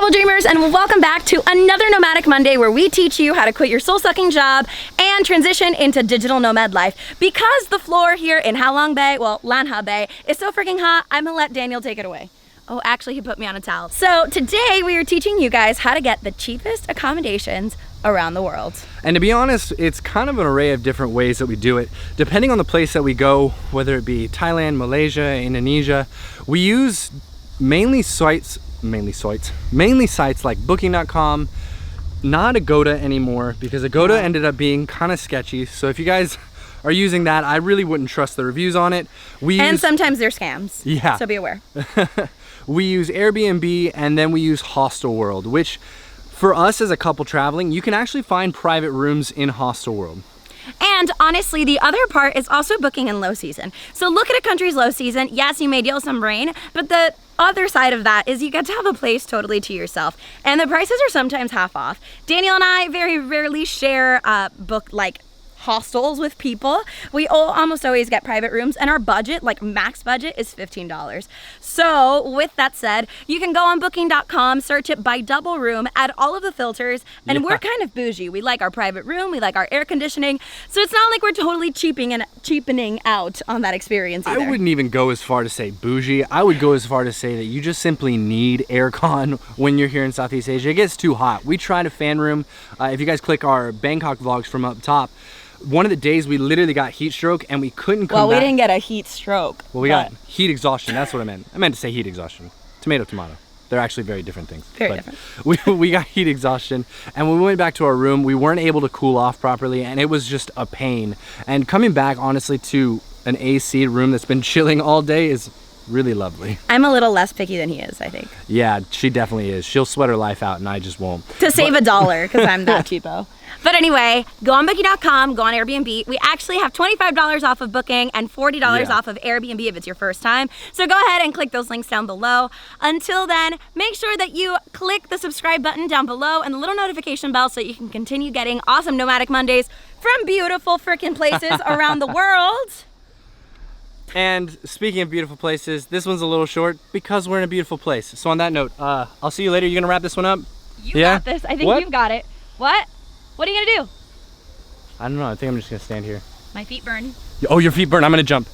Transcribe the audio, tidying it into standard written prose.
beautiful dreamers, and welcome back to another Nomadic Monday where we teach you how to quit your soul-sucking job and transition into digital nomad life. Because the floor here in Ha Long Bay, well, Lan Ha Bay, is so freaking hot, I'm gonna let Daniel take it away. Oh, actually, he put me on a towel. So today we are teaching you guys how to get the cheapest accommodations around the world. And to be honest, it's kind of an array of different ways that we do it. Depending on the place that we go, whether it be Thailand, Malaysia, Indonesia, we use mainly sites like booking.com, not Agoda anymore, because Agoda ended up being kind of sketchy. So if you guys are using that, I really wouldn't trust the reviews on it. And sometimes they're scams. Yeah. So be aware. We use Airbnb, and then we use Hostelworld, which for us as a couple traveling, you can actually find private rooms in Hostelworld. And honestly, the other part is also booking in low season. So look at a country's low season. Yes, you may deal with some rain, but the other side of that is you get to have a place totally to yourself. And the prices are sometimes half off. Daniel and I very rarely share book like hostels with people. We almost always get private rooms, and our budget, like max budget, is $15. So with that said, you can go on booking.com, search it by double room, add all of the filters, and we're kind of bougie. We like our private room, we like our air conditioning, so it's not like we're totally cheapening out on that experience either. I wouldn't even go as far to say bougie. I would go as far to say that you just simply need aircon when you're here in Southeast Asia. It gets too hot. We tried a fan room. If you guys click our Bangkok vlogs from up top, one of the days we literally got heat stroke and we couldn't come back. Well, we didn't get a heat stroke. Well, we got heat exhaustion. That's what I meant. I meant to say heat exhaustion. Tomato, tomato. They're actually very different things. Very different. We got heat exhaustion, and when we went back to our room, we weren't able to cool off properly, and it was just a pain. And coming back, honestly, to an AC room that's been chilling all day is really lovely. I'm a little less picky than he is, I think. Yeah, she definitely is. She'll sweat her life out, and I just won't. To save $1, because I'm that cheapo. But anyway, go on booking.com, go on Airbnb. We actually have $25 off of booking and $40 off of Airbnb if it's your first time. So go ahead and click those links down below. Until then, make sure that you click the subscribe button down below and the little notification bell so you can continue getting awesome Nomadic Mondays from beautiful freaking places around the world. And speaking of beautiful places, this one's a little short because we're in a beautiful place. So on that note, I'll see you later. You gonna wrap this one up? You got this. I think you've got it. What? What are you gonna do? I don't know. I think I'm just gonna stand here. My feet burn. Oh, your feet burn. I'm gonna jump.